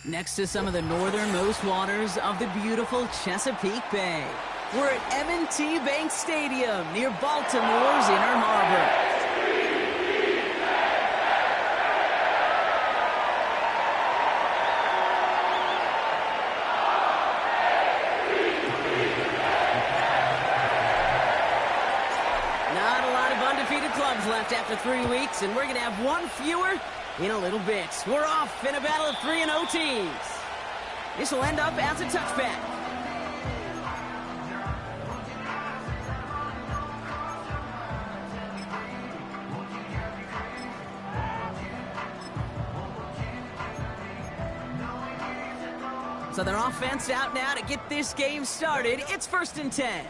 Next to some of the northernmost waters of the beautiful Chesapeake Bay, we're at M&T Bank Stadium near Baltimore's Inner Harbor. Not a lot of undefeated clubs left after 3 weeks, and we're going to have one fewer in a little bit. We're off in a battle of 3-0 teams. This will end up as a touchback. So their offense out now to get this game started. It's 1st and 10.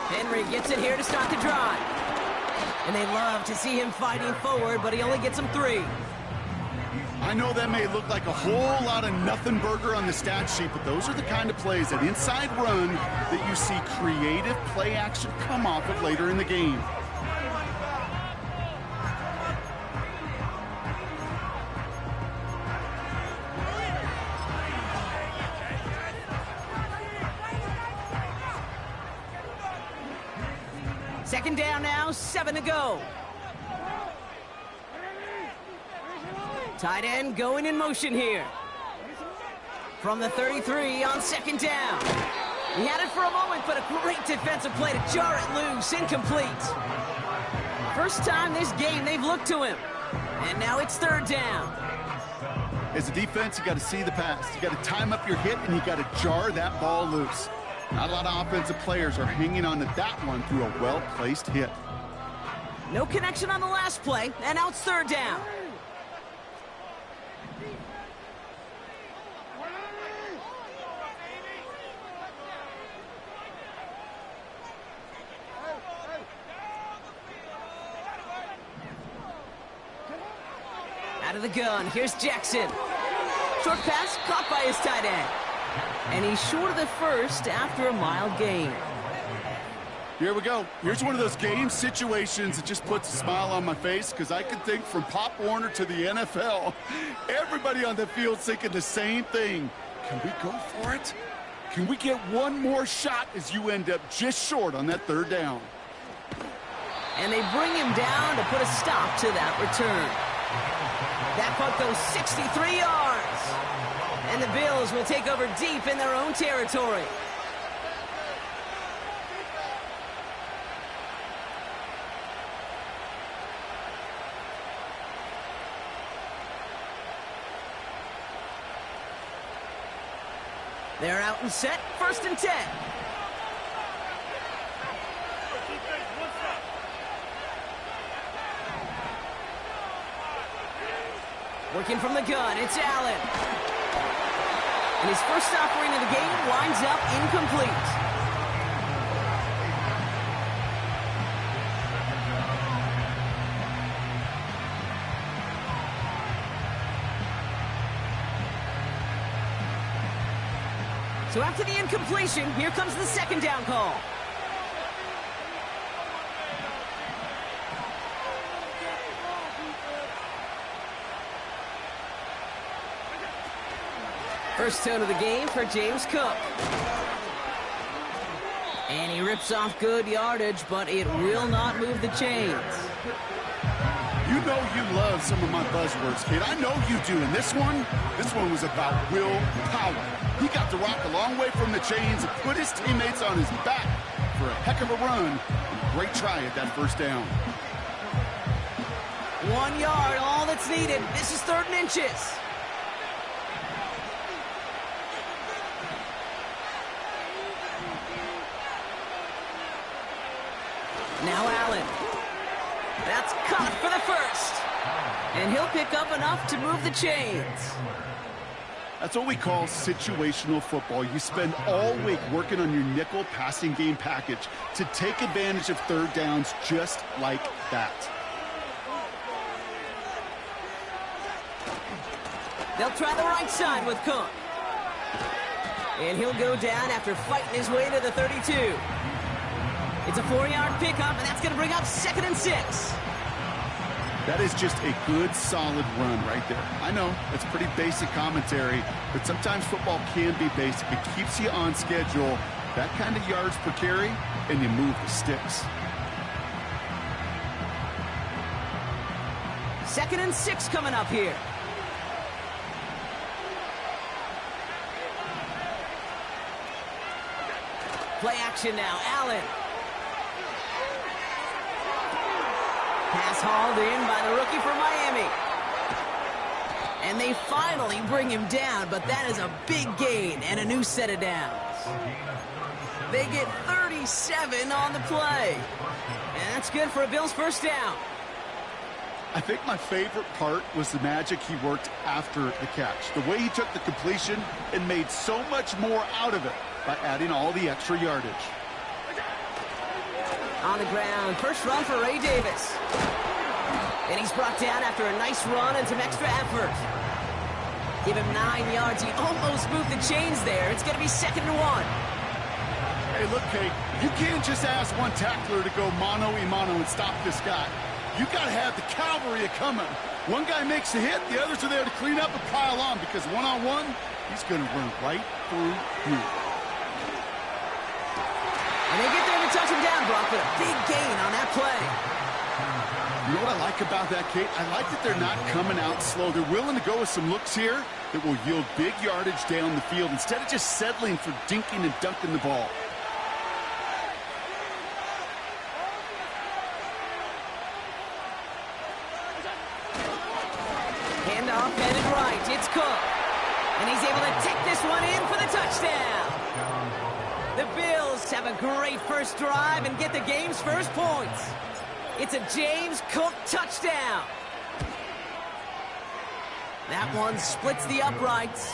Henry gets it here to start the drive. And they love to see him fighting forward, but he only gets them 3. I know that may look like a whole lot of nothing burger on the stat sheet, but those are the kind of plays, that inside run, that you see creative play action come off of later in the game. Second down now, 7 to go. Tight end going in motion here. From the 33 on 2nd down. He had it for a moment, but a great defensive play to jar it loose, incomplete. First time this game they've looked to him. And now it's 3rd down. As a defense, you got to see the pass. You got to time up your hit, and you got to jar that ball loose. Not a lot of offensive players are hanging on to that one through a well-placed hit. No connection on the last play, and now it's 3rd down. Out of the gun, here's Jackson. Short pass caught by his tight end. And he's short of the first after a mild gain. Here we go. Here's one of those game situations that just puts a smile on my face, because I can think from Pop Warner to the NFL, everybody on the field thinking the same thing. Can we go for it? Can we get one more shot as you end up just short on that 3rd down? And they bring him down to put a stop to that return. That punt goes 63 yards. And the Bills will take over deep in their own territory. They're out and set, 1st and 10. Working from the gun, it's Allen. And his first offering of the game winds up incomplete. So after the incompletion, here comes the 2nd down call. First tone of the game for James Cook. And he rips off good yardage, but it will not move the chains. You know you love some of my buzzwords, kid. I know you do. And this one was about willpower. He got the rock a long way from the chains and put his teammates on his back for a heck of a run. And a great try at that 1st down. 1 yard, all that's needed. This is 3rd and inches. Now Allen. That's caught for the 1st. And he'll pick up enough to move the chains. That's what we call situational football. You spend all week working on your nickel passing game package to take advantage of 3rd downs just like that. They'll try the right side with Cook. And he'll go down after fighting his way to the 32. It's a 4-yard pickup, and that's going to bring up 2nd and 6. That is just a good, solid run right there. I know, it's pretty basic commentary, but sometimes football can be basic. It keeps you on schedule, that kind of yards per carry, and you move the sticks. 2nd and 6 coming up here. Play action now, Allen. Pass hauled in by the rookie from Miami. And they finally bring him down, but that is a big gain and a new set of downs. They get 37 on the play. And that's good for a Bills first down. I think my favorite part was the magic he worked after the catch. The way he took the completion and made so much more out of it by adding all the extra yardage. On the ground, first run for Ray Davis. And he's brought down after a nice run and some extra effort. Give him 9 yards. He almost moved the chains there. It's going to be 2nd and 1. Hey, look, Kate, you can't just ask one tackler to go mano-a-mano and stop this guy. You got to have the cavalry coming. One guy makes a hit, the others are there to clean up and pile on, because one-on-one, he's going to run right through you. And they get there to touch him down, Brock, with a big gain on that play. You know what I like about that, Kate? I like that they're not coming out slow. They're willing to go with some looks here that will yield big yardage down the field instead of just settling for dinking and dunking the ball. Handoff headed right. It's Cook. And he's able to take this one in for the touchdown. The Bills have a great first drive and get the game's first points. It's a James Cook touchdown. That one splits the uprights.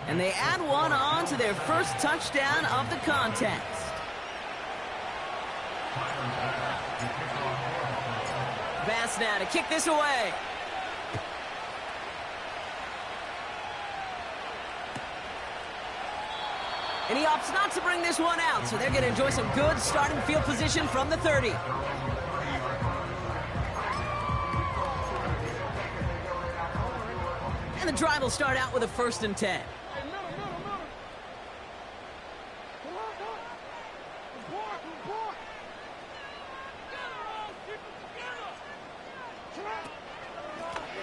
And they add one on to their first touchdown of the contest. Pass now to kick this away. And he opts not to bring this one out, so they're going to enjoy some good starting field position from the 30. And the drive will start out with a 1st and 10.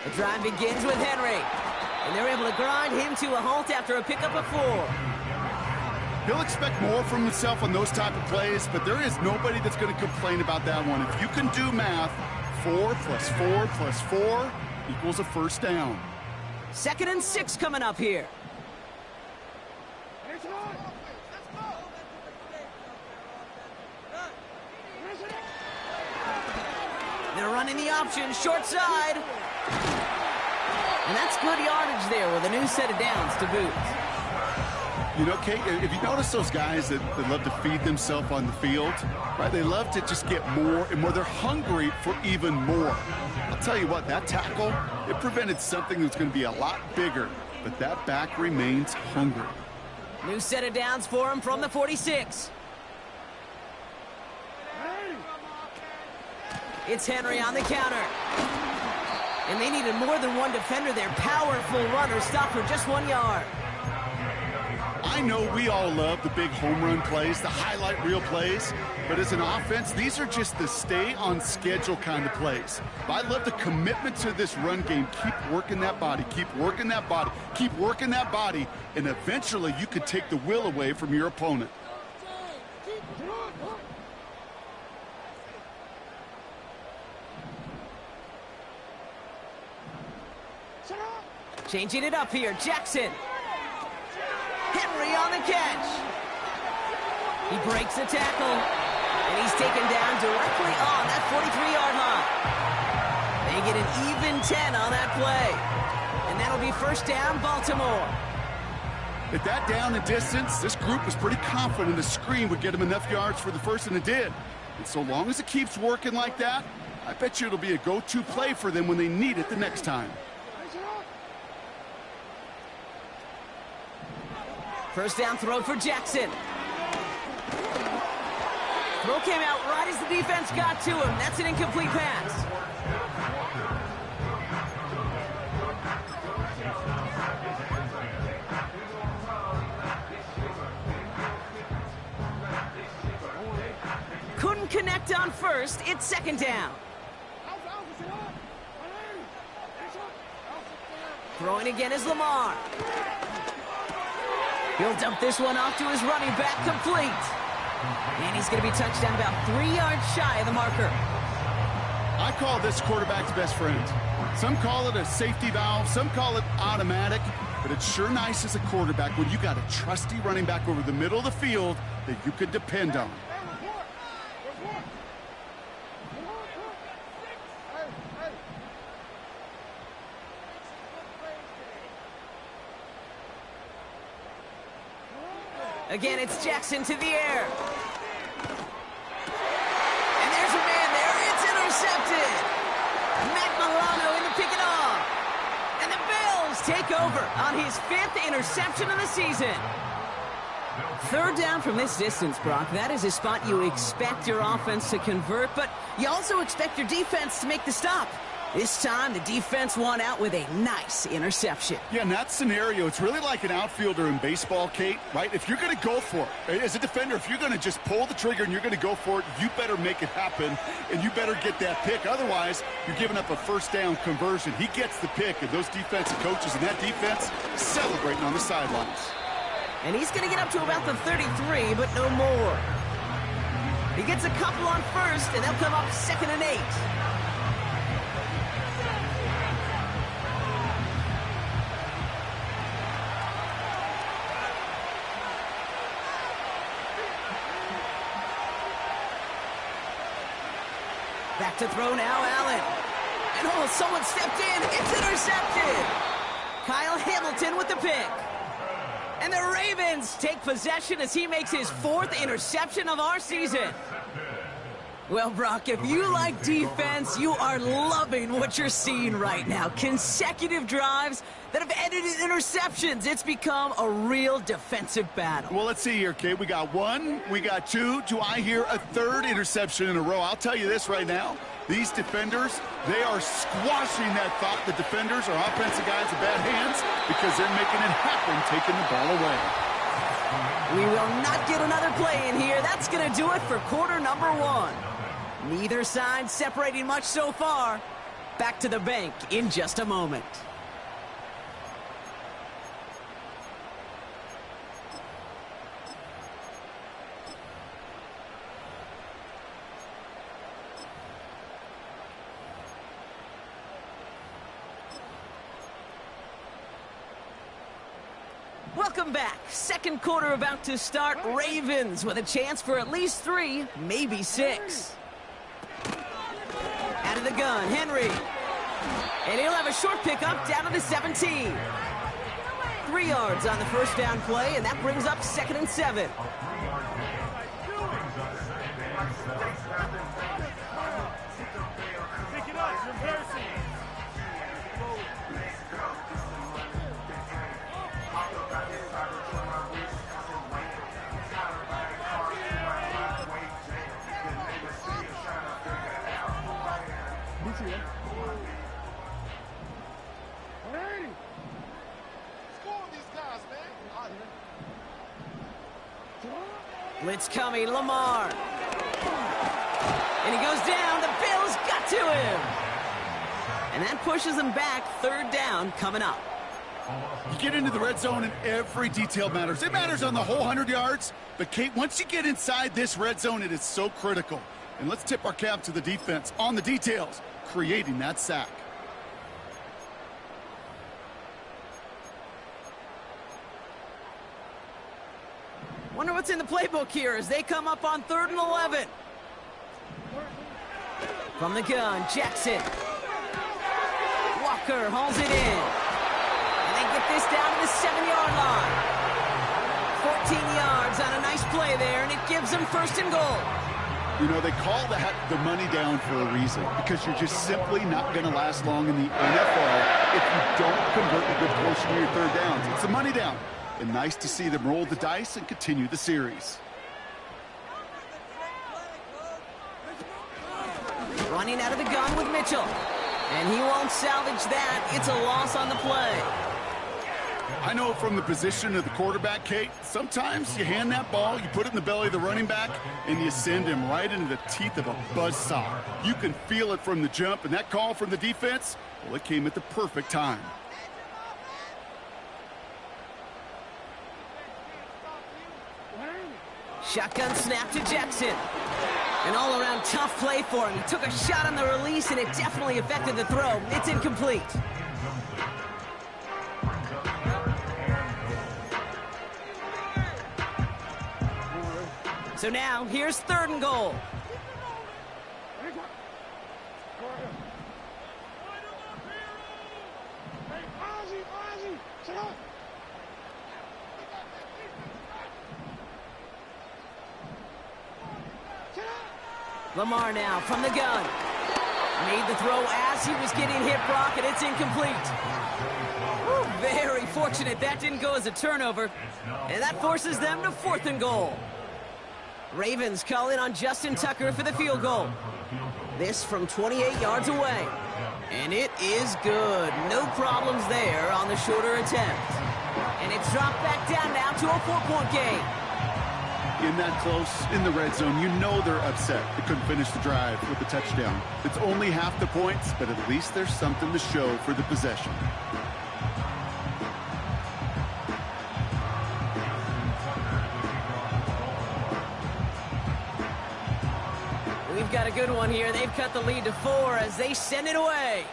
The drive begins with Henry. And they're able to grind him to a halt after a pickup of 4. He'll expect more from himself on those type of plays, but there is nobody that's going to complain about that one. If you can do math, 4 plus 4 plus 4 equals a first down. 2nd and 6 coming up here. They're running the option, short side. And that's good yardage there with a new set of downs to boot. You know, Kate, if you notice those guys that love to feed themselves on the field, right? They love to just get more and more. They're hungry for even more. I'll tell you what, that tackle, it prevented something that's going to be a lot bigger, but that back remains hungry. New set of downs for him from the 46. It's Henry on the counter. And they needed more than one defender there. Powerful runner stopped for just 1 yard. I know we all love the big home run plays, the highlight reel plays, but as an offense, these are just the stay on schedule kind of plays. But I love the commitment to this run game. Keep working that body, keep working that body, keep working that body, and eventually you could take the will away from your opponent. Changing it up here, Jackson. Henry on the catch. He breaks the tackle, and he's taken down directly on that 43-yard line. They get an even 10 on that play, and that'll be first down, Baltimore. At that down and distance, this group was pretty confident the screen would get them enough yards for the first, and it did. And so long as it keeps working like that, I bet you it'll be a go-to play for them when they need it the next time. First down throw for Jackson. Throw came out right as the defense got to him. That's an incomplete pass. Couldn't connect on first. It's second down. Throwing again is Lamar. He'll dump this one off to his running back, complete. And he's going to be touched down about 3 yards shy of the marker. I call this quarterback's best friend. Some call it a safety valve, some call it automatic, but it's sure nice as a quarterback when you got a trusty running back over the middle of the field that you could depend on. Again, it's Jackson to the air. And there's a man there. It's intercepted. Matt Milano in to pick it off. And the Bills take over on his 5th interception of the season. Third down from this distance, Brock. That is a spot you expect your offense to convert, but you also expect your defense to make the stop. This time, the defense won out with a nice interception. Yeah, in that scenario, it's really like an outfielder in baseball, Kate, right? If you're going to go for it, as a defender, if you're going to just pull the trigger and you're going to go for it, you better make it happen, and you better get that pick. Otherwise, you're giving up a first down conversion. He gets the pick, and those defensive coaches and that defense celebrating on the sidelines. And he's going to get up to about the 33, but no more. He gets a couple on first, and they'll come up 2nd and 8. Back to throw now, Allen. And oh, someone stepped in. It's intercepted. Kyle Hamilton with the pick. And the Ravens take possession as he makes his 4th interception of our season. Well, Brock, if you like defense, you are loving what you're seeing right now. Consecutive drives that have ended in interceptions. It's become a real defensive battle. Well, let's see here, Kate. We got 1, we got 2. Do I hear a 3rd interception in a row? I'll tell you this right now. These defenders, they are squashing that thought. The defenders are offensive guys in bad hands because they're making it happen, taking the ball away. We will not get another play in here. That's going to do it for quarter number 1. Neither side separating much so far. Back to the bank in just a moment. Welcome back. Second quarter about to start. Ravens with a chance for at least 3, maybe 6. Out of the gun, Henry. And he'll have a short pickup down to the 17. 3 yards on the first down play, and that brings up 2nd and 7. Pick it up, you're embarrassing. Blitz coming, Lamar. And he goes down. The Bills got to him. And that pushes them back. 3rd down coming up. You get into the red zone and every detail matters. It matters on the whole 100 yards. But, Kate, once you get inside this red zone, it is so critical. And let's tip our cap to the defense on the details, creating that sack. Wonder what's in the playbook here as they come up on 3rd and 11. From the gun, Jackson. Walker hauls it in. And they get this down to the 7-yard line. 14 yards on a nice play there, and it gives them 1st and goal. You know, they call that the money down for a reason, because you're just simply not going to last long in the NFL if you don't convert a good portion of your 3rd downs. It's the money down. And nice to see them roll the dice and continue the series. Running out of the gun with Mitchell. And he won't salvage that. It's a loss on the play. I know from the position of the quarterback, Kate, sometimes you hand that ball, you put it in the belly of the running back, and you send him right into the teeth of a buzzsaw. You can feel it from the jump, and that call from the defense, well, it came at the perfect time. Shotgun snap to Jackson. An all-around tough play for him. He took a shot on the release, and it definitely affected the throw. It's incomplete. So now, here's 3rd and goal. Lamar now from the gun. Made the throw as he was getting hit, Brock, and it's incomplete. Woo, very fortunate that didn't go as a turnover. And that forces them to 4th and goal. Ravens call in on Justin Tucker for the field goal. This from 28 yards away. And it is good. No problems there on the shorter attempt. And it's dropped back down now to a 4-point game. In that close, in the red zone, you know they're upset. They couldn't finish the drive with the touchdown. It's only half the points, but at least there's something to show for the possession. We've got a good one here. They've cut the lead to 4 as they send it away.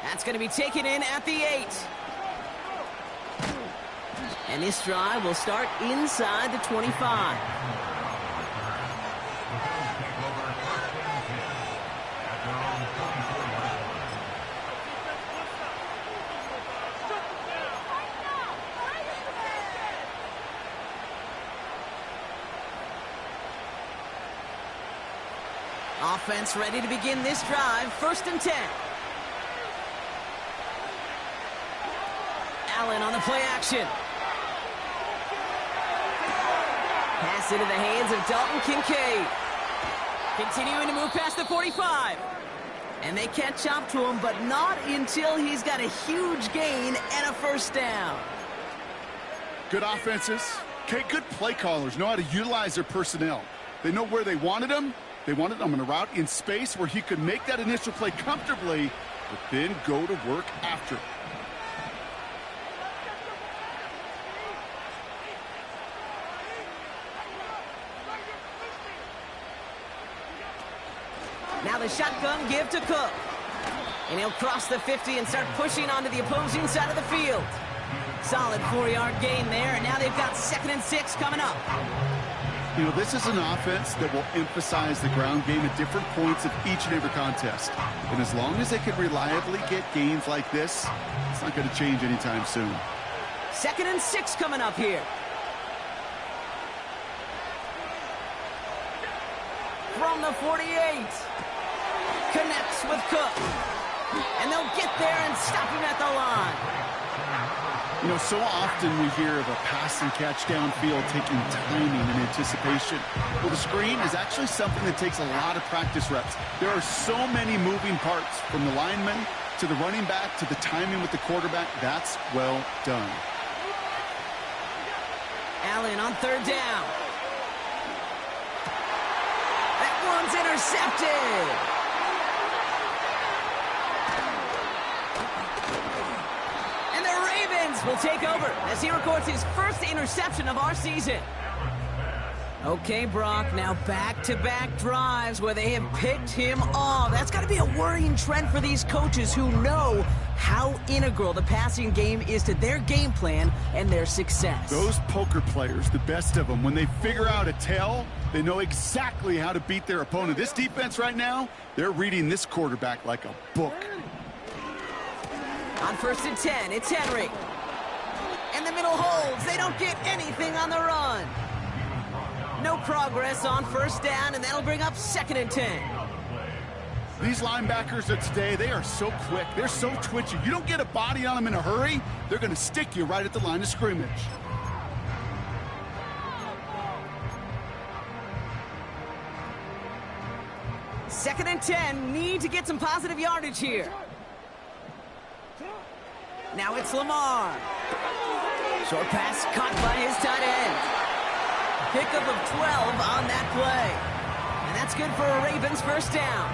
That's going to be taken in at the 8. And this drive will start inside the 25. Offense ready to begin this drive. 1st and 10. Allen on the play action. Pass into the hands of Dalton Kincaid. Continuing to move past the 45. And they catch up to him, but not until he's got a huge gain and a 1st down. Good offenses. Okay, good play callers know how to utilize their personnel. They know where they wanted him. They wanted him on a route in space where he could make that initial play comfortably, but then go to work after it. Now the shotgun give to Cook. And he'll cross the 50 and start pushing onto the opposing side of the field. Solid 4-yard gain there, and now they've got 2nd and 6 coming up. You know, this is an offense that will emphasize the ground game at different points of each and every contest. And as long as they can reliably get gains like this, it's not going to change anytime soon. 2nd and 6 coming up here. From the 48. Connects with Cook. And they'll get there and stop him at the line. You know, so often we hear of a pass and catch downfield taking timing and anticipation. Well, the screen is actually something that takes a lot of practice reps. There are so many moving parts, from the lineman to the running back to the timing with the quarterback. That's well done. Allen on 3rd down. That one's intercepted. Will take over as he records his 1st interception of our season. Okay, Brock, now back-to-back drives where they have picked him off. That's got to be a worrying trend for these coaches who know how integral the passing game is to their game plan and their success. Those poker players, the best of them, when they figure out a tell, they know exactly how to beat their opponent. This defense right now, they're reading this quarterback like a book. On 1st and 10, it's Henry. And the middle holds. They don't get anything on the run. No progress on 1st down, and that'll bring up 2nd and 10. These linebackers of today, they are so quick. They're so twitchy. You don't get a body on them in a hurry, they're going to stick you right at the line of scrimmage. and 10, need to get some positive yardage here. Now it's Lamar. Short pass caught by his tight end. Pickup of 12 on that play. And that's good for a Ravens first down.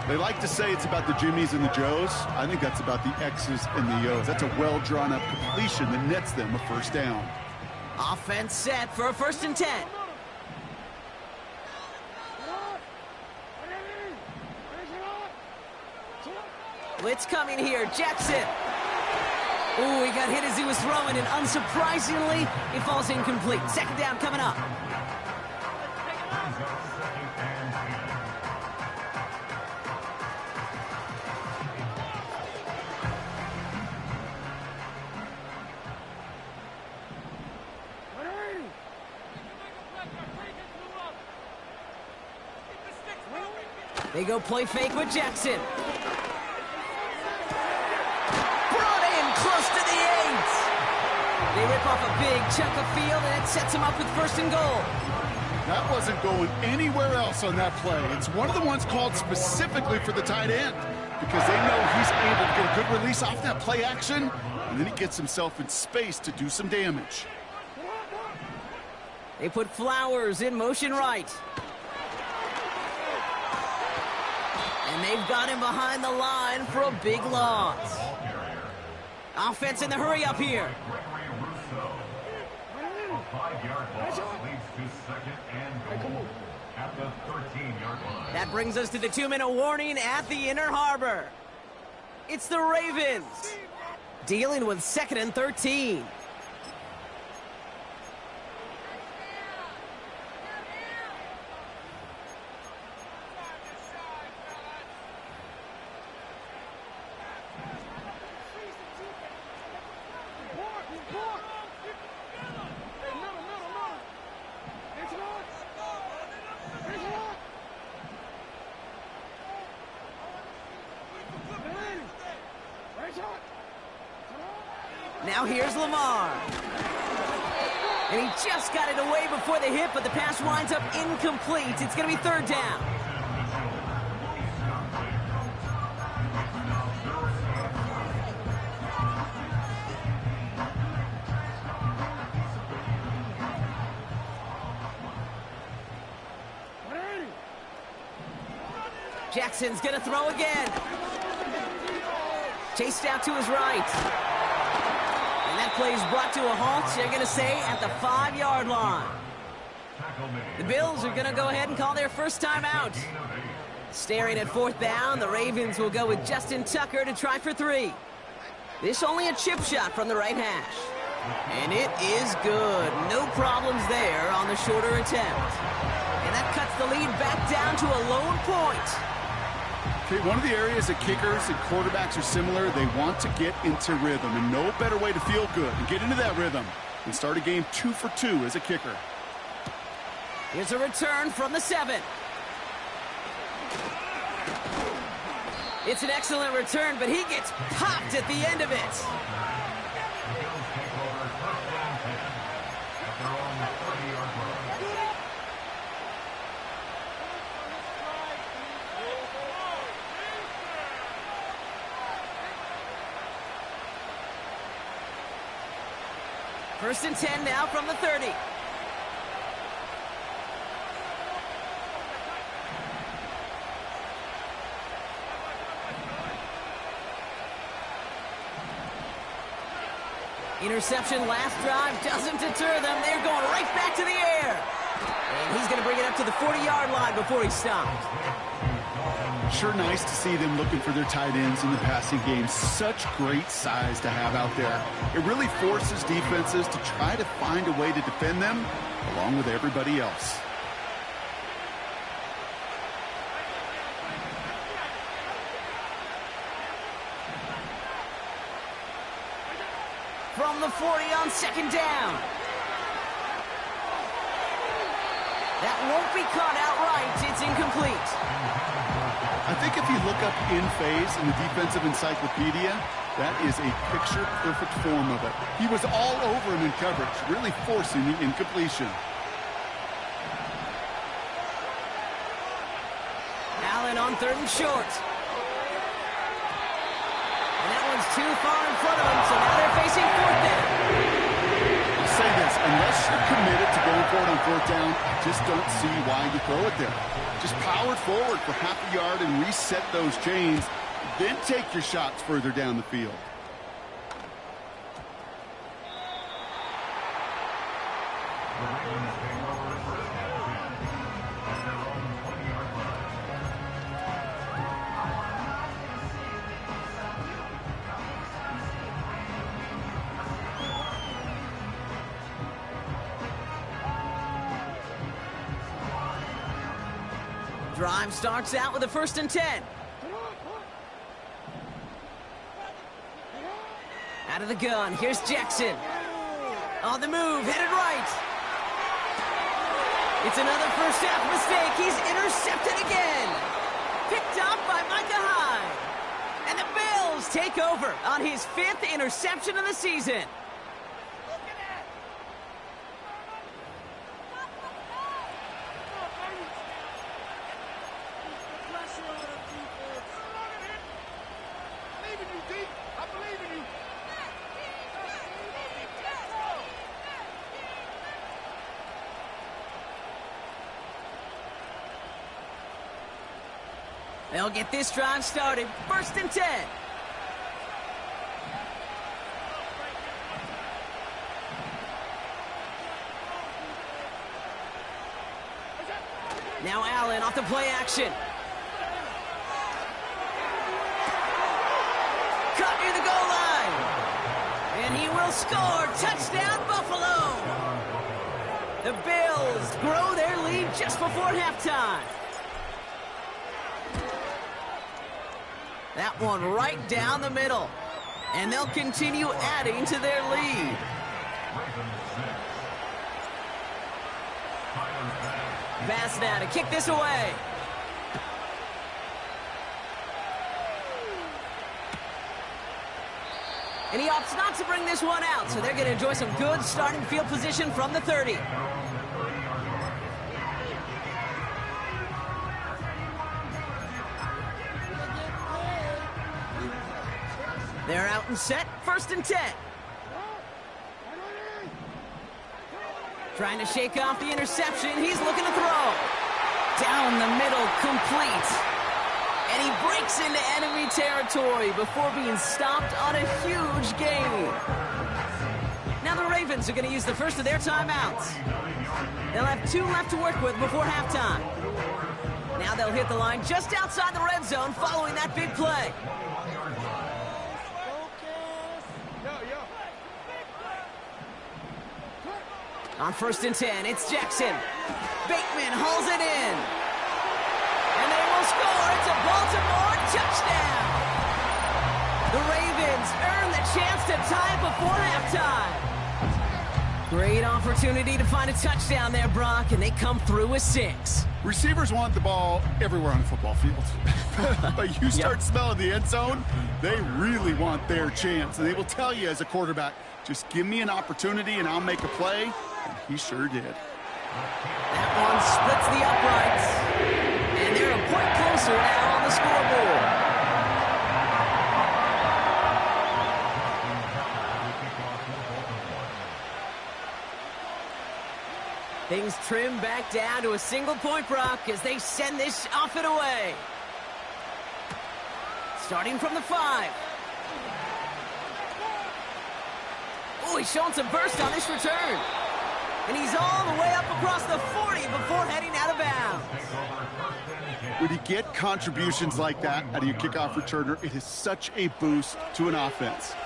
They like to say it's about the Jimmies and the Joes. I think that's about the X's and the O's. That's a well-drawn-up completion that nets them a first down. Offense set for a 1st and 10. Blitz coming here, Jackson. Ooh, he got hit as he was throwing, and unsurprisingly, it falls incomplete. 2nd down coming up. They go play fake with Jackson. Close to the 8. They rip off a big chunk of field, and it sets him up with 1st and goal. That wasn't going anywhere else on that play. It's one of the ones called specifically for the tight end because they know he's able to get a good release off that play action, and then he gets himself in space to do some damage. They put Flowers in motion right. And they've got him behind the line for a big loss. Offense in the hurry up here. That brings us to the 2-minute warning at the Inner Harbor. It's the Ravens dealing with 2nd and 13. Now here's Lamar. And he just got it away before the hit, but the pass winds up incomplete. It's going to be 3rd down. Jackson's going to throw again. Chased out to his right. And that play is brought to a halt, they're going to say, at the 5-yard line. The Bills are going to go ahead and call their first timeout. Staring at 4th down, the Ravens will go with Justin Tucker to try for 3. This only a chip shot from the right hash. And it is good. No problems there on the shorter attempt. And that cuts the lead back down to a lone point. Okay, one of the areas that kickers and quarterbacks are similar, they want to get into rhythm, and no better way to feel good and get into that rhythm than start a game 2 for 2 as a kicker. Here's a return from the 7. It's an excellent return, but he gets popped at the end of it. First and 10 now from the 30. Interception last drive doesn't deter them. They're going right back to the air. And he's going to bring it up to the 40-yard line before he stopped. Sure nice to see them looking for their tight ends in the passing game. Such great size to have out there. It really forces defenses to try to find a way to defend them along with everybody else. From the 40 on 2nd down. That won't be caught outright. It's incomplete. I think if you look up in phase in the defensive encyclopedia, that is a picture-perfect form of it. He was all over him in coverage, really forcing the incompletion. Allen on 3rd and short. And that one's too far in front of them, so now they're facing 4th down. I'll say this, unless you're committed to going for it on 4th down, I just don't see why you throw it there. Just power it forward for half a yard and reset those chains, then take your shots further down the field. Drive starts out with a 1st and 10. Out of the gun, here's Jackson. On the move, headed right. It's another first half mistake. He's intercepted again. Picked up by Micah Hyde. And the Bills take over on his 5th interception of the season. They'll get this drive started. 1st and 10. Now Allen off the play action. Cut near the goal line. And he will score. Touchdown, Buffalo. The Bills grow their lead just before halftime. That one right down the middle. And they'll continue adding to their lead. Pass now to kick this away. And he opts not to bring this one out, so they're going to enjoy some good starting field position from the 30. They're out and set, 1st and 10. Trying to shake off the interception. He's looking to throw. Down the middle, complete. And he breaks into enemy territory before being stopped on a huge gain. Now the Ravens are going to use the first of their timeouts. They'll have 2 left to work with before halftime. Now they'll hit the line just outside the red zone following that big play. On 1st and 10, it's Jackson. Bateman hauls it in. And they will score. It's a Baltimore touchdown. The Ravens earn the chance to tie before halftime. Great opportunity to find a touchdown there, Brock, and they come through with 6. Receivers want the ball everywhere on the football field. But you start smelling the end zone, they really want their chance. And they will tell you as a quarterback, just give me an opportunity and I'll make a play. And he sure did. That one splits the uprights. And they're a point closer now on the scoreboard. Things trim back down to a single point, Brock, as they send this off and away. Starting from the 5. Oh, he's showing some burst on this return. And he's all the way up across the 40 before heading out of bounds. When you get contributions like that out of your kickoff returner, it is such a boost to an offense.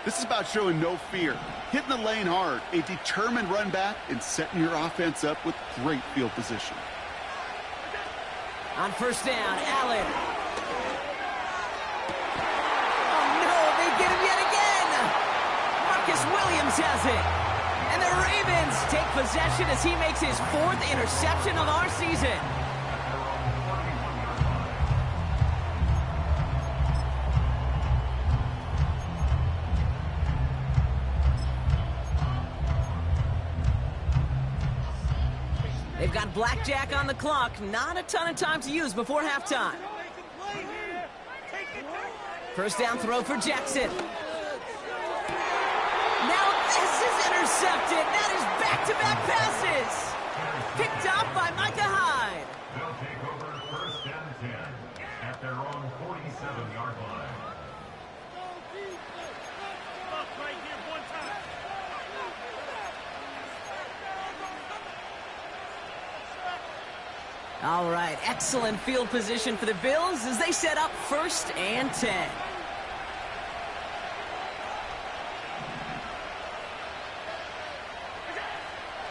This is about showing no fear, hitting the lane hard, a determined run back, and setting your offense up with great field position. On 1st down, Allen. Oh, no, they get him yet again. Marcus Williams has it. And the Ravens take possession as he makes his 4th interception of our season. They've got blackjack on the clock. Not a ton of time to use before halftime. First down throw for Jackson. Now this is intercepted. That is back-to-back passes. Picked off by Micah Hyde. They'll take over first and 10 at their own 47-yard line. All right, excellent field position for the Bills as they set up first and 10.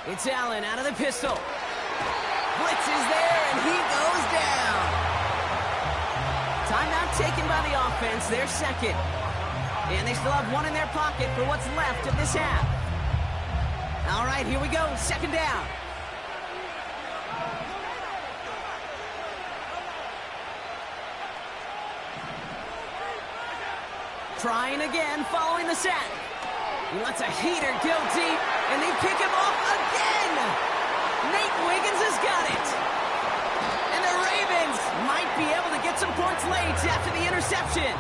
It's Allen out of the pistol. Blitz is there, and he goes down. Timeout taken by the offense, their second. And they still have one in their pocket for what's left of this half. All right, here we go, second down. Trying again, following the sack. He lets a heater go deep, and they pick him off again. Nate Wiggins has got it. And the Ravens might be able to get some points late after the interception.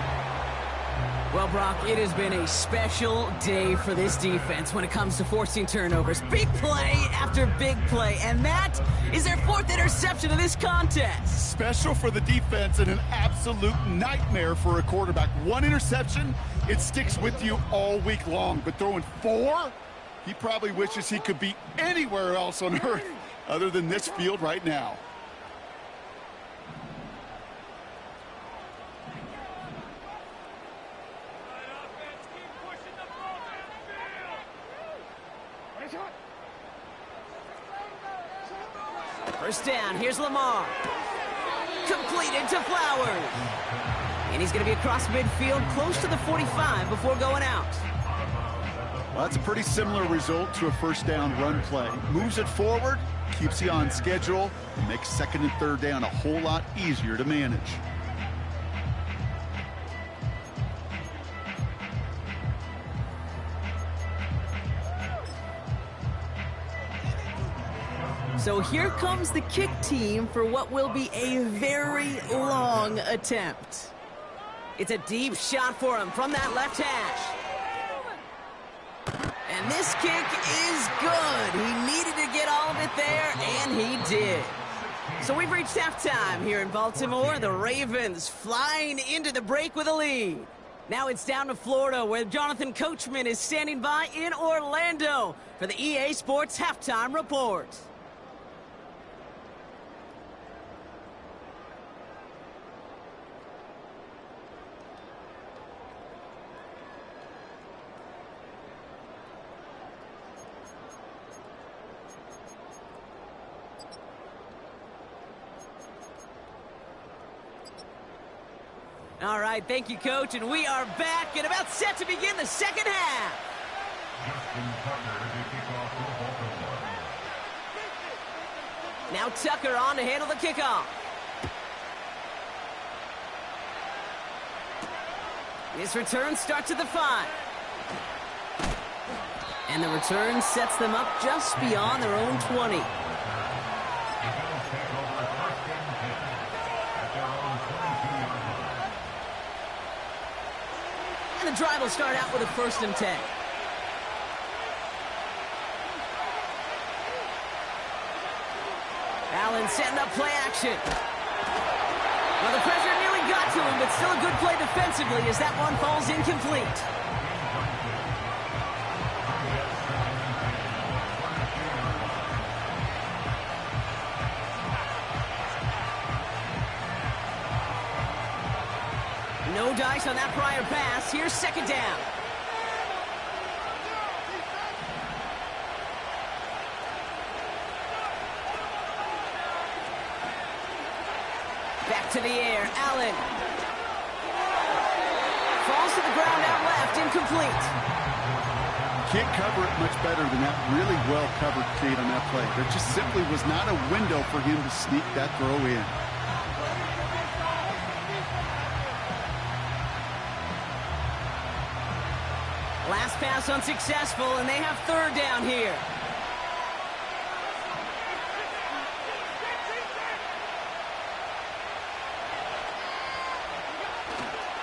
Well, Brock, it has been a special day for this defense when it comes to forcing turnovers. Big play after big play, and that is their fourth interception of this contest. Special for the defense and an absolute nightmare for a quarterback. One interception, it sticks with you all week long, but throwing 4, he probably wishes he could be anywhere else on earth other than this field right now. First down, here's Lamar. Completed to Flowers. And he's going to be across midfield, close to the 45 before going out. Well, that's a pretty similar result to a first down run play. Moves it forward, keeps you on schedule, and makes second and third down a whole lot easier to manage. So here comes the kick team for what will be a very long attempt. It's a deep shot for him from that left hash. And this kick is good. He needed to get all of it there, and he did. So we've reached halftime here in Baltimore. The Ravens flying into the break with a lead. Now it's down to Florida, where Jonathan Coachman is standing by in Orlando for the EA Sports Halftime Report. All right, thank you, Coach, and we are back and about set to begin the second half. Now Tucker on to handle the kickoff. This return starts at the 5. And the return sets them up just beyond their own 20. And the drive will start out with a first and 10. Allen setting up play action. Well, the pressure nearly got to him, but still a good play defensively as that one falls incomplete. No dice on that prior pass. Here's second down. Back to the air. Allen. Falls to the ground out left. Incomplete. Can't cover it much better than that really well-covered kid on that play. There just simply was not a window for him to sneak that throw in. Last pass unsuccessful, and they have third down here.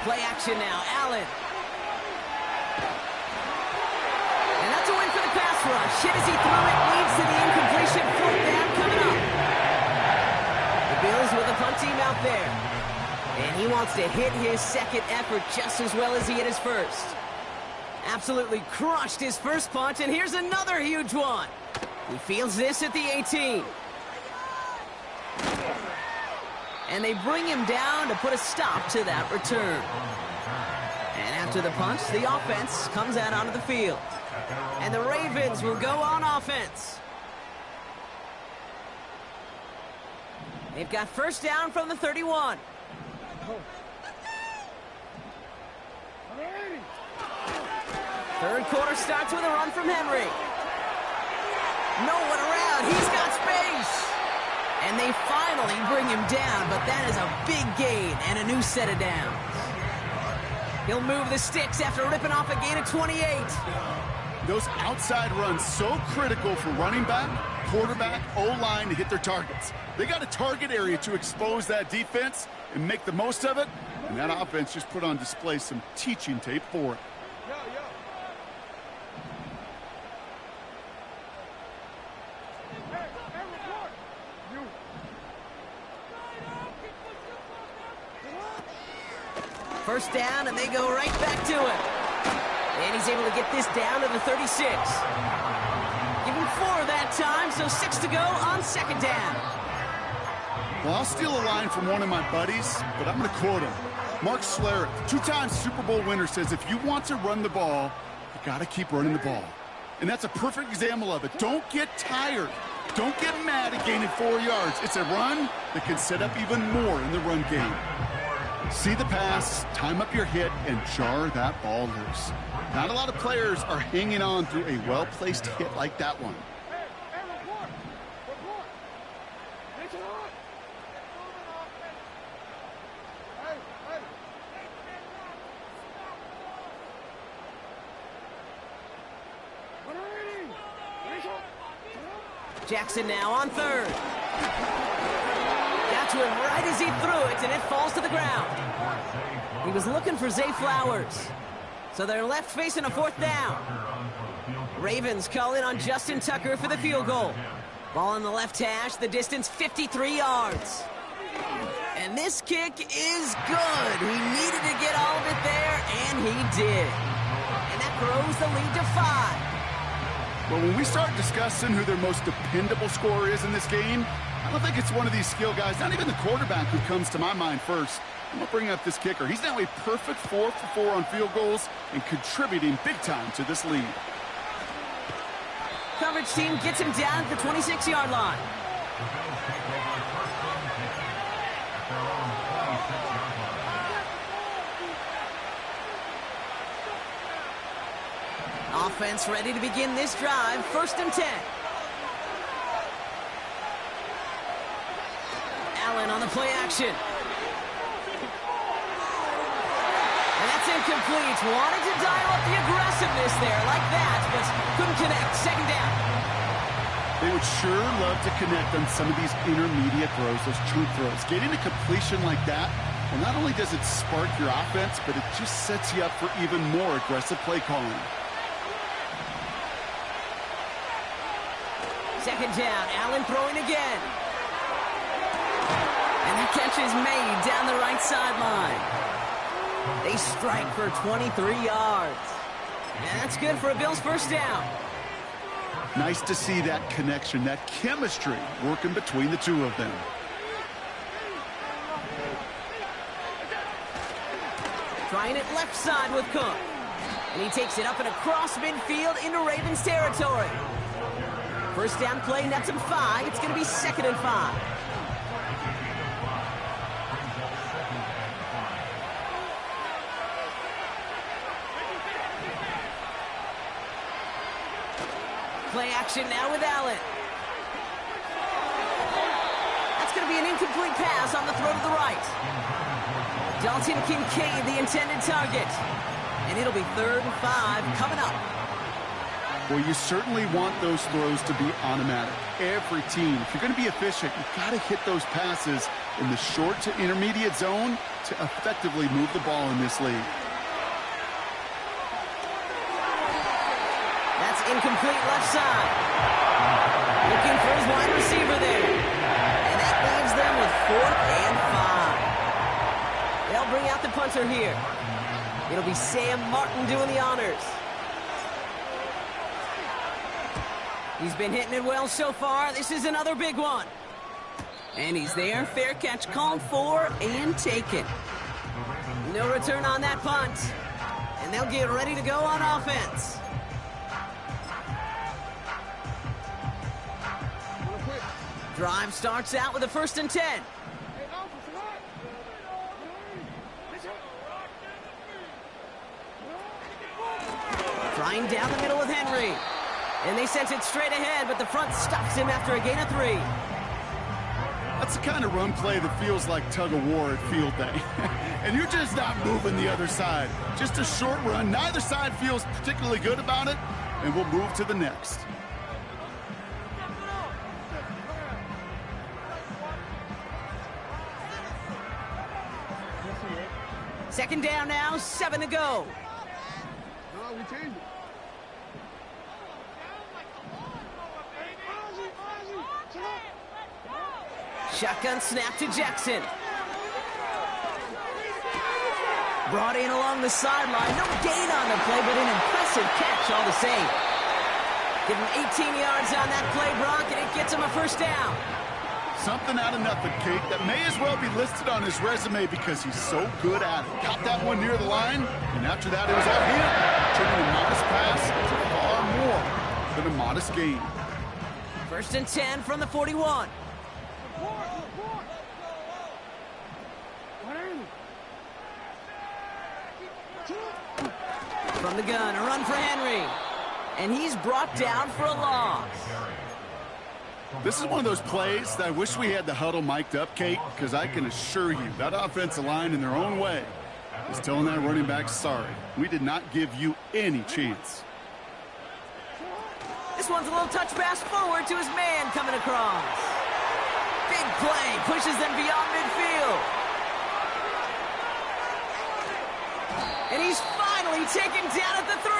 Play action now, Allen. And that's a win for the pass rush. Hit as he threw it, leads to the incompletion. 4th down coming up. The Bills with the punt team out there. And he wants to hit his second effort just as well as he hit his first. Absolutely crushed his first punt, and here's another huge one. He fields this at the 18. And they bring him down to put a stop to that return. And after the punt, the offense comes out onto the field. And the Ravens will go on offense. They've got first down from the 31. Third quarter starts with a run from Henry. No one around. He's got space. And they finally bring him down, but that is a big gain and a new set of downs. He'll move the sticks after ripping off a gain of 28. Those outside runs so critical for running back, quarterback, O-line to hit their targets. They got a target area to expose that defense and make the most of it, and that offense just put on display some teaching tape for it. First down, and they go right back to it. And he's able to get this down to the 36. Give him 4 that time, so 6 to go on second down. Well, I'll steal a line from one of my buddies, but I'm going to quote him. Mark Schlereth, 2-time Super Bowl winner, says if you want to run the ball, you got to keep running the ball. And that's a perfect example of it. Don't get tired. Don't get mad at gaining 4 yards. It's a run that can set up even more in the run game. See the pass, time up your hit, and jar that ball loose. Not a lot of players are hanging on through a well-placed hit like that one. Jackson now on third. Got to him right as he threw it, and it falls to the ground. He was looking for Zay Flowers. So they're left facing a 4th down. Ravens call in on Justin Tucker for the field goal. Ball on the left hash, the distance 53 yards. And this kick is good. He needed to get all of it there, and he did. And that grows the lead to 5. Well, when we start discussing who their most dependable scorer is in this game, I don't think it's one of these skill guys, not even the quarterback, who comes to my mind first. I'm going to bring up this kicker. He's now a perfect 4 for 4 on field goals and contributing big time to this lead. Coverage team gets him down at the 26-yard line. Offense ready to begin this drive. 1st and 10. Allen on the play action. And that's incomplete. Wanted to dial up the aggressiveness there like that, but couldn't connect. 2nd down. They would sure love to connect on some of these intermediate throws, those chunk throws. Getting a completion like that, well, not only does it spark your offense, but it just sets you up for even more aggressive play calling. 2nd down, Allen throwing again. And the catch is made down the right sideline. They strike for 23 yards. And that's good for a Bills 1st down. Nice to see that connection, that chemistry working between the two of them. Trying it left side with Cook. And he takes it up and across midfield into Ravens territory. 1st down play, nets him 5. It's going to be 2nd and 5. Play action now with Allen. That's going to be an incomplete pass on the throw to the right. Dalton Kincaid, the intended target. And it'll be 3rd and 5 coming up. Well, you certainly want those throws to be automatic. Every team, if you're going to be efficient, you've got to hit those passes in the short to intermediate zone to effectively move the ball in this league. That's incomplete left side. Looking for his wide receiver there. And that leaves them with 4th and 5. They'll bring out the punter here. It'll be Sam Martin doing the honors. He's been hitting it well so far. This is another big one. And he's there. Fair catch called for and taken. No return on that punt. And they'll get ready to go on offense. Drive starts out with a 1st and 10. Trying down the middle with Henry. And they sent it straight ahead, but the front stops him after a gain of 3. That's the kind of run play that feels like tug-of-war at field day. And you're just not moving the other side. Just a short run. Neither side feels particularly good about it, and we'll move to the next. Second down now, 7 to go. Shotgun snap to Jackson. Brought in along the sideline. No gain on the play, but an impressive catch all the same. Give him 18 yards on that play, Brock, and it gets him a 1st down. Something out of nothing, Kate, that may as well be listed on his resume because he's so good at it. Caught that one near the line, and after that it was all him. Turning a modest pass to far more than a modest gain. 1st and 10 from the 41. From the gun, a run for Henry. And he's brought down for a loss. This is one of those plays that I wish we had the huddle mic'd up, Kate, because I can assure you that offensive line in their own way is telling that running back, sorry, we did not give you any chance. This one's a little touch pass forward to his man coming across. Big play, pushes them beyond midfield. And he's finally taken down at the 3.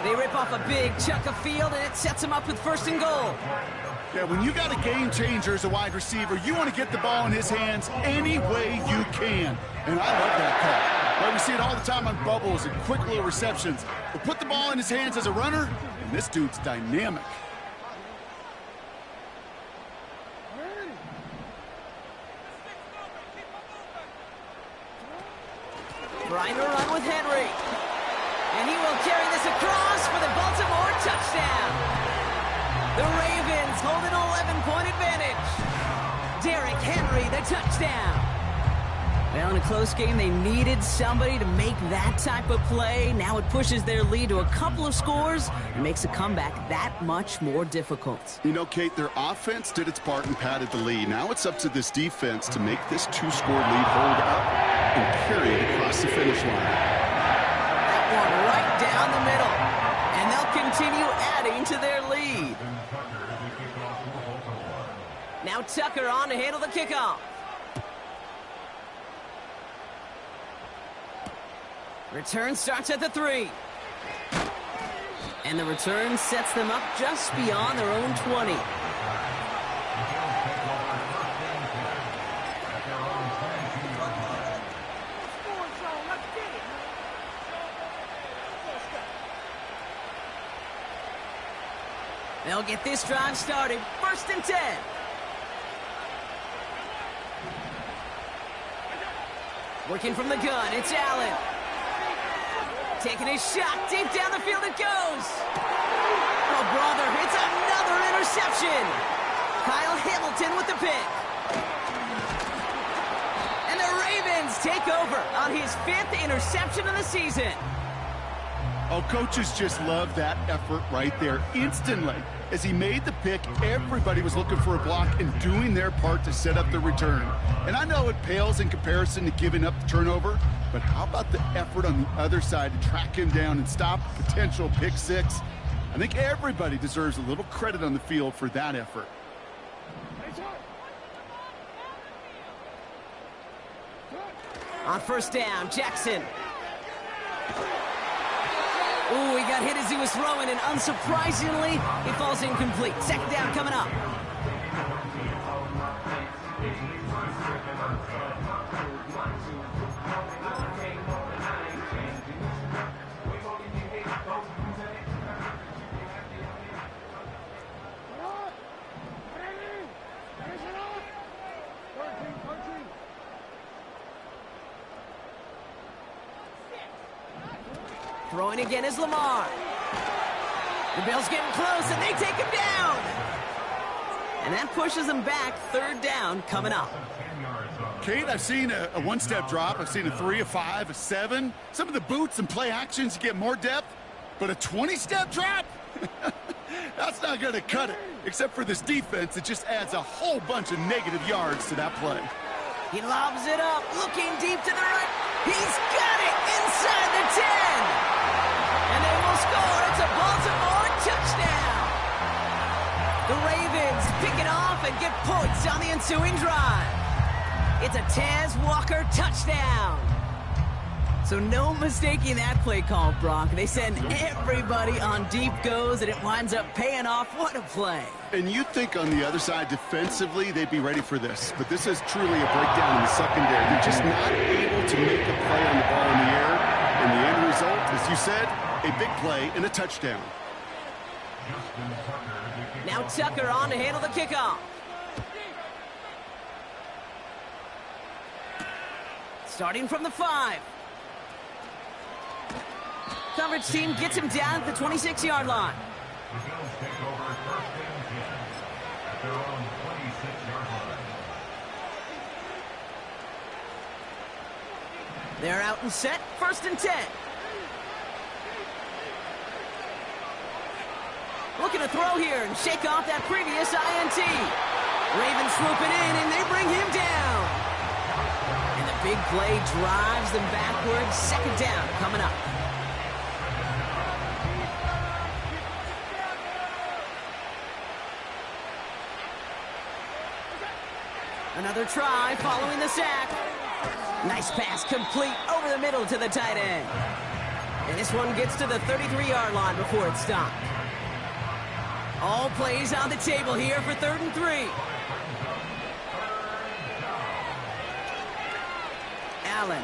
They rip off a big chunk of field, and it sets him up with 1st and goal. Yeah, when you got a game changer as a wide receiver, you want to get the ball in his hands any way you can. And I love that call. Well, we see it all the time on bubbles and quick little receptions. But put the ball in his hands as a runner, and this dude's dynamic. Trying to run with Henry. And he will carry this across for the Baltimore touchdown. The Ravens hold an 11-point advantage. Derrick Henry, the touchdown. Well, in a close game, they needed somebody to make that type of play. Now it pushes their lead to a couple of scores and makes a comeback that much more difficult. You know, Kate, their offense did its part and padded the lead. Now it's up to this defense to make this 2-score lead hold up and carry it across the finish line. One right down the middle, and they'll continue adding to their lead. Now Tucker on to handle the kickoff. Return starts at the 3. And the return sets them up just beyond their own 20. They'll get this drive started. 1st and 10. Working from the gun, it's Allen. Taking a shot, deep down the field it goes. Oh, brother, it's another interception. Kyle Hamilton with the pick. And the Ravens take over on his 5th interception of the season. Oh, coaches just love that effort right there instantly. As he made the pick, everybody was looking for a block and doing their part to set up the return. And I know it pales in comparison to giving up the turnover, but how about the effort on the other side to track him down and stop a potential pick 6? I think everybody deserves a little credit on the field for that effort. On first down, Jackson. Ooh, he got hit as he was throwing, and unsurprisingly, he falls incomplete. Second down coming up. Throwing again is Lamar. The Bills getting close, and they take him down. And that pushes them back. Third down coming up. Kate, I've seen a one-step drop. I've seen a 3, a 5, a 7. Some of the boots and play actions, you get more depth. But a 20-step drop? That's not going to cut it. Except for this defense, it just adds a whole bunch of negative yards to that play. He lobs it up, looking deep to the right. He's got it inside the 10. And they will score. It's a Baltimore touchdown. The Ravens pick it off and get points on the ensuing drive. It's a Taz Walker touchdown. So no mistaking that play call, Brock. They send everybody on deep goes, and it winds up paying off. What a play. And you'd think on the other side, defensively, they'd be ready for this. But this is truly a breakdown in the secondary. They're just not able to make a play on the ball in the air. And the end result, as you said, a big play and a touchdown. Now Tucker on to handle the kickoff. Starting from the 5. Coverage team gets him down at the 26-yard line. The Bills take over first and 10 at their own 26-yard line. They're out and set. First and 10. Looking to throw here and shake off that previous INT. Ravens swooping in, and they bring him down. And the big play drives them backwards. Second down coming up. Another try following the sack. Nice pass complete over the middle to the tight end. And this one gets to the 33-yard line before it's stopped. All plays on the table here for 3rd and 3. Allen.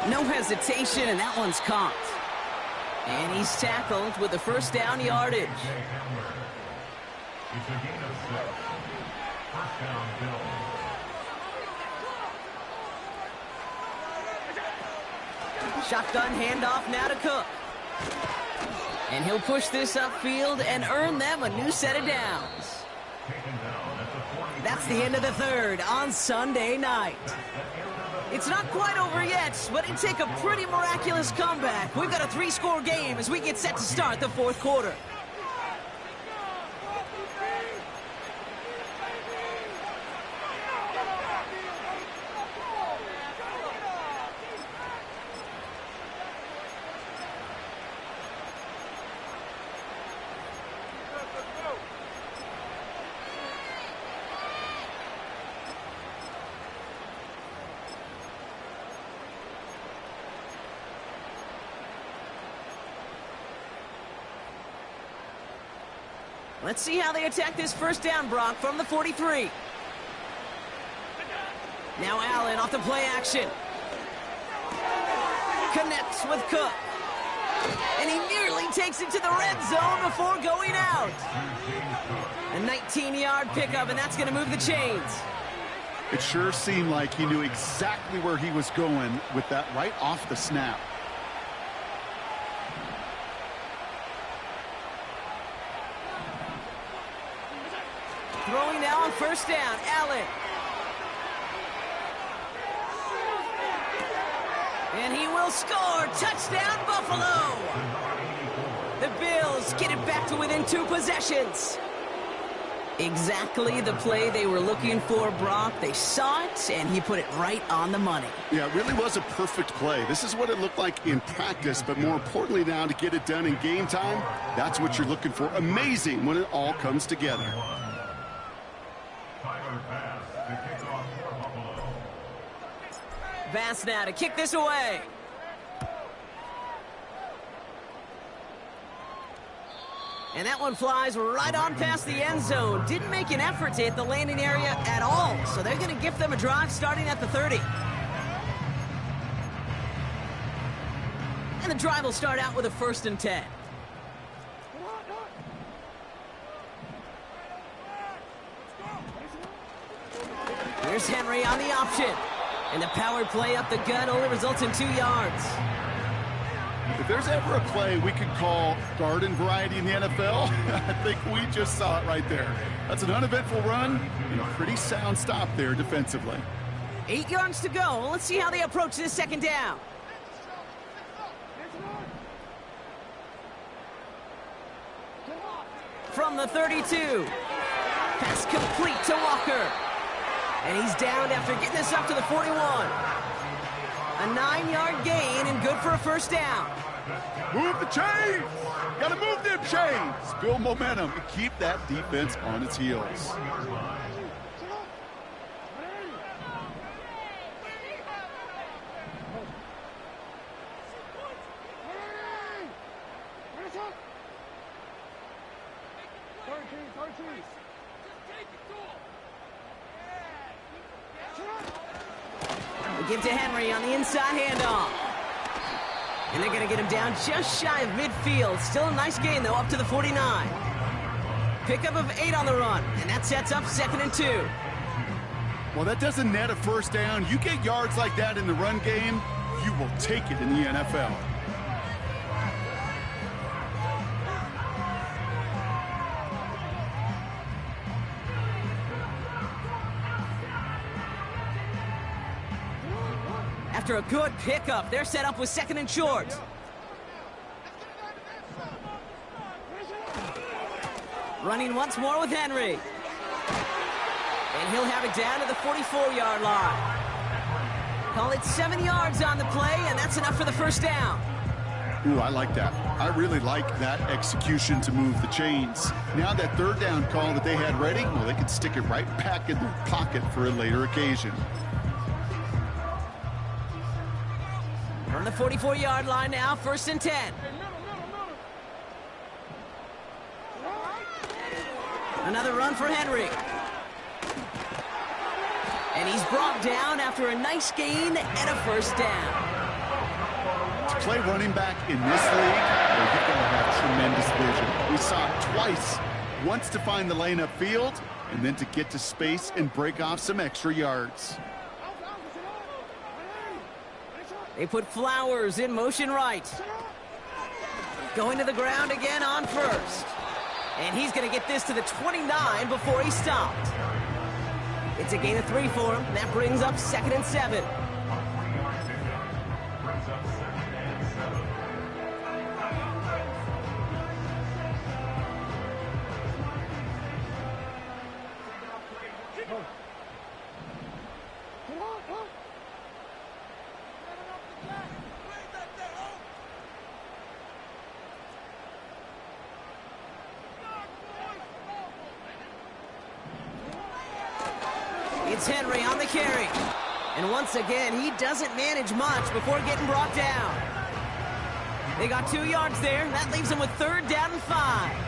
No hesitation, and that one's caught. And he's tackled with the first down yardage. It's a gain of 6. First down, Bills. Shotgun handoff now to Cook. And he'll push this upfield and earn them a new set of downs. That's the end of the 3rd on Sunday night. It's not quite over yet, but it'd take a pretty miraculous comeback. We've got a 3-score game as we get set to start the 4th quarter. Let's see how they attack this first down, Brock, from the 43. Now Allen off the play action. Connects with Cook. And he nearly takes it to the red zone before going out. A 19-yard pickup, and that's going to move the chains. It sure seemed like he knew exactly where he was going with that right off the snap. Throwing now on first down, Allen. And he will score. Touchdown, Buffalo. The Bills get it back to within 2 possessions. Exactly the play they were looking for, Brock. They saw it, and he put it right on the money. Yeah, it really was a perfect play. This is what it looked like in practice, but more importantly now to get it done in game time, that's what you're looking for. Amazing when it all comes together. Bass now to kick this away. And that one flies right on past the end zone. Didn't make an effort to hit the landing area at all. So they're going to gift them a drive starting at the 30. And the drive will start out with a 1st and 10. Here's Henry on the option. And the power play up the gut only results in 2 yards. If there's ever a play we could call garden variety in the NFL, I think we just saw it right there. That's an uneventful run and a pretty sound stop there defensively. 8 yards to go. Let's see how they approach this 2nd down. From the 32. Pass complete to Walker. And he's down after getting this up to the 41. A 9-yard gain and good for a 1st down. Move the chains! Gotta move them chains! Build momentum and keep that defense on its heels. We give to Henry on the inside handoff. And they're going to get him down just shy of midfield. Still a nice gain, though, up to the 49. Pickup of 8 on the run, and that sets up 2nd and 2. Well, that doesn't net a 1st down. You get yards like that in the run game, you will take it in the NFL. After a good pickup, they're set up with 2nd and short. Running once more with Henry. And he'll have it down to the 44-yard line. Call it 7 yards on the play, and that's enough for the 1st down. Ooh, I like that. I really like that execution to move the chains. Now that 3rd down call that they had ready, well, they can stick it right back in their pocket for a later occasion. From the 44-yard line now, 1st and 10. Another run for Henry. And he's brought down after a nice gain and a 1st down. To play running back in this league, well, you've got to have tremendous vision. We saw it twice. Once to find the lane upfield, and then to get to space and break off some extra yards. They put Flowers in motion right. Going to the ground again on 1st. And he's going to get this to the 29 before he stopped. It's a gain of 3 for him. That brings up 2nd and 7. It's Henry on the carry. And once again, he doesn't manage much before getting brought down. They got 2 yards there. That leaves them with 3rd down and 5.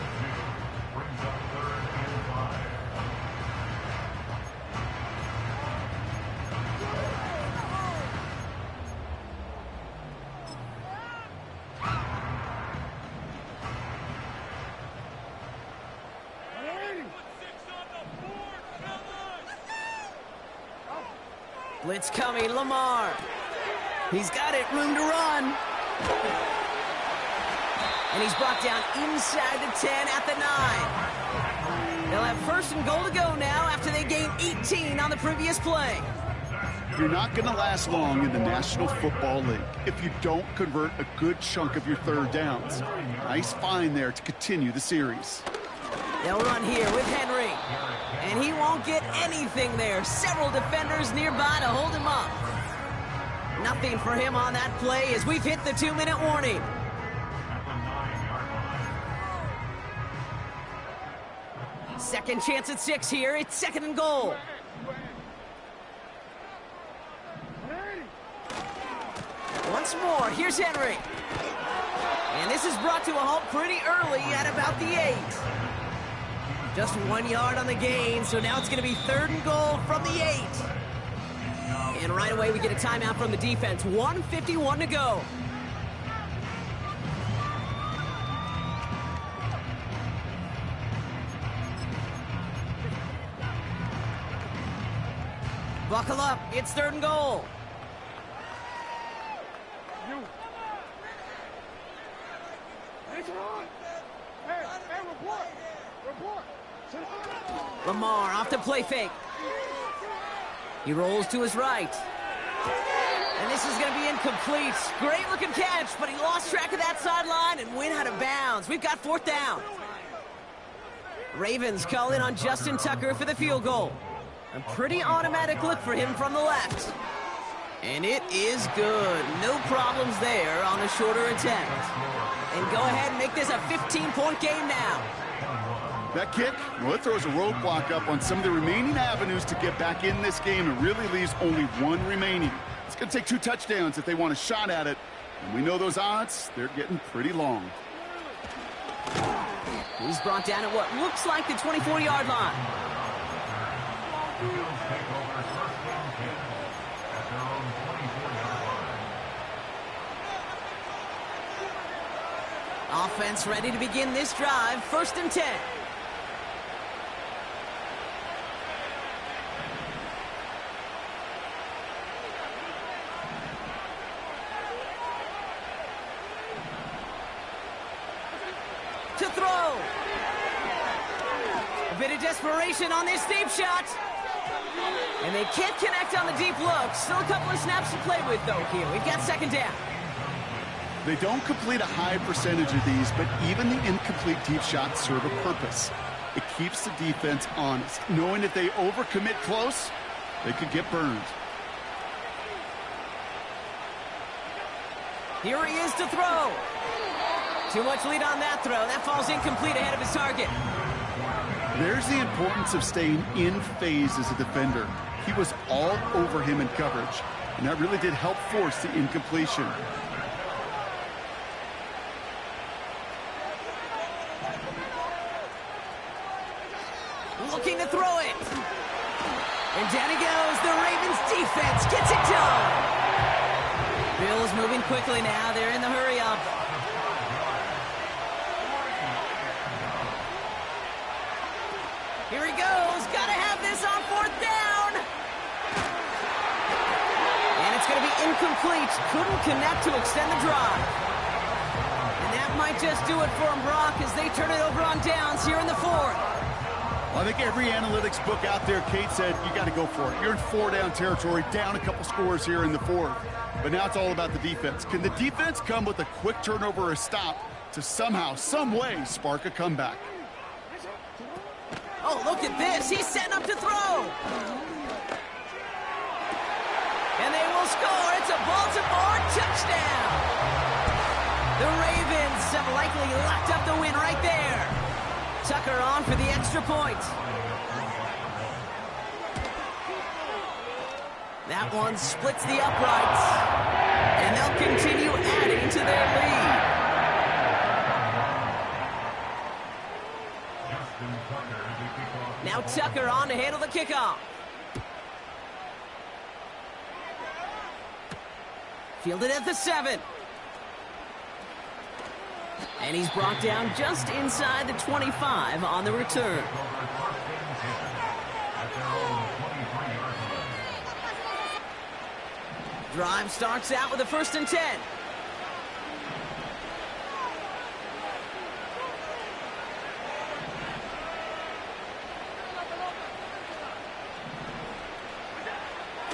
Blitz coming, Lamar. He's got it, room to run. And he's brought down inside the 10 at the 9. They'll have 1st and goal to go now after they gained 18 on the previous play. You're not going to last long in the National Football League if you don't convert a good chunk of your 3rd downs. Nice find there to continue the series. They'll run here with Henry. And he won't get anything there. Several defenders nearby to hold him up. Nothing for him on that play as we've hit the 2-minute warning. Second chance at 6 here. It's 2nd and goal. once more. Here's Henry. And this is brought to a halt pretty early at about the 8. Just 1 yard on the gain, so now it's going to be 3rd and goal from the 8. And right away we get a timeout from the defense. 1:51 to go. Buckle up, it's 3rd and goal. Lamar off the play fake. He rolls to his right. And this is going to be incomplete. Great looking catch, but he lost track of that sideline and went out of bounds. We've got 4th down. Ravens call in on Justin Tucker for the field goal. A pretty automatic look for him from the left. And it is good. No problems there on a shorter attempt. And go ahead and make this a 15-point game now. That kick, well, it throws a roadblock up on some of the remaining avenues to get back in this game and really leaves only 1 remaining. It's going to take 2 touchdowns if they want a shot at it. And we know those odds, they're getting pretty long. He's brought down at what looks like the 24-yard line. Offense ready to begin this drive. 1st and 10. To throw. A bit of desperation on this deep shot. And they can't connect on the deep look. Still a couple of snaps to play with, though, here. We've got 2nd down. They don't complete a high percentage of these, but even the incomplete deep shots serve a purpose. It keeps the defense honest, knowing if they overcommit close, they could get burned. Here he is to throw. Too much lead on that throw. That falls incomplete ahead of his target. There's the importance of staying in phase as a defender. He was all over him in coverage, and that really did help force the incompletion. Looking to throw it. And down he goes. The Ravens defense gets it done. Bills moving quickly now. They're in the hurry up. Here he goes. Got to have this on 4th down. And it's going to be incomplete. Couldn't connect to extend the drive. And that might just do it for him, Brock, as they turn it over on downs here in the 4th. Well, I think every analytics book out there, Kate said, you got to go for it. You're in 4-down territory, down a couple scores here in the 4th. But now it's all about the defense. Can the defense come with a quick turnover or a stop to somehow, some way, spark a comeback? Oh, look at this. He's setting up to throw. And they will score. It's a Baltimore touchdown. The Ravens have likely locked up the win right there. Tucker on for the extra point. That one splits the uprights. And they'll continue adding to their lead. Now Tucker on to handle the kickoff. Fielded at the 7. And he's brought down just inside the 25 on the return. Drive starts out with a 1st and 10.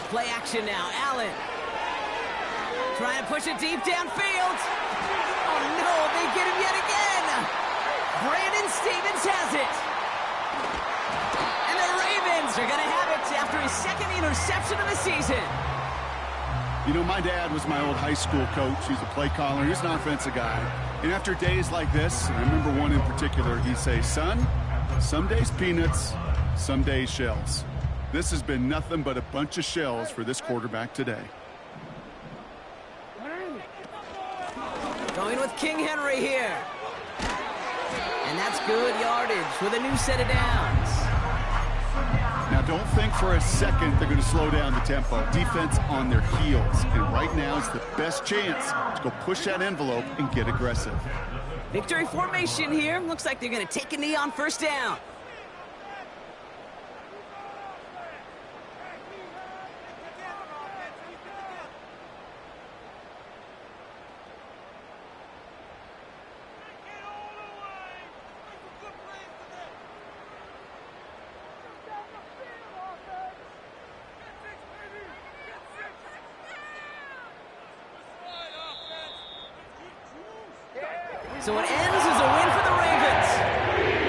Play action now. Allen trying to push it deep downfield. Oh, no, they get him yet again. Brandon Stevens has it. And the Ravens are going to have it after his 2nd interception of the season. You know, my dad was my old high school coach. He's a play caller. He's an offensive guy. And after days like this, and I remember one in particular, he'd say, son, some days peanuts, some days shells. This has been nothing but a bunch of shells for this quarterback today. Going with King Henry here. And that's good yardage with a new set of downs. Now, don't think for a second they're going to slow down the tempo. Defense on their heels. And right now is the best chance to go push that envelope and get aggressive. Victory formation here. Looks like they're going to take a knee on first down. So it ends as a